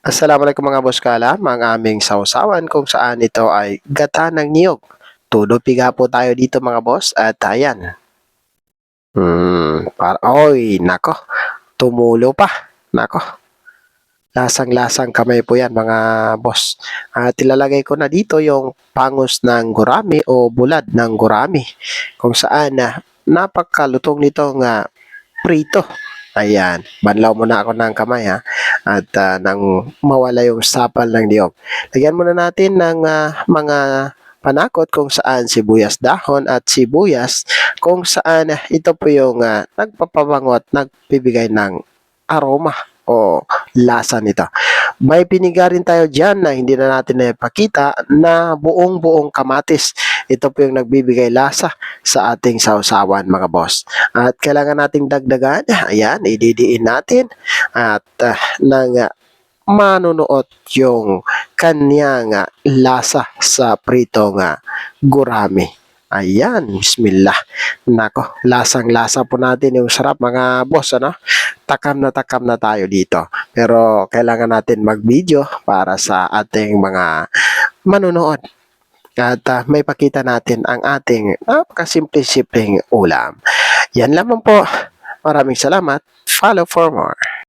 Assalamualaikum mga boss kalam, ang aming sausawan kung saan ito ay gata ng niyog. Todo piga po tayo dito mga boss at ayan. Oy, nako, tumulo pa. Nako, lasang-lasang kamay po yan mga boss. At ilalagay ko na dito yung pangos ng gurami o bulad ng gurami kung saan napakalutong nitong prito. Ayan, banlaw muna ako ng kamay ha. At nang mawala yung sapal ng niyog. Lagyan muna natin ng mga panakot kung saan sibuyas dahon at sibuyas kung saan ito po yung nagpapabango at nagbibigay ng aroma o lasa nito. May piniga rin tayo dyan na hindi na natin naipakita na buong-buong kamatis. Ito po yung nagbibigay lasa sa ating sausawan mga boss. At kailangan nating dagdagan, ayan, ididiin natin at nang manunuot yung kanyang lasa sa pritong gurami. Ayan, bismillah. Nako, lasang-lasa po natin yung sarap mga boss, ano? Takam na tayo dito. Pero kailangan natin mag-video para sa ating mga manunood. At may pakita natin ang ating napakasimple-simpleng ulam. Yan lamang po. Maraming salamat. Follow for more.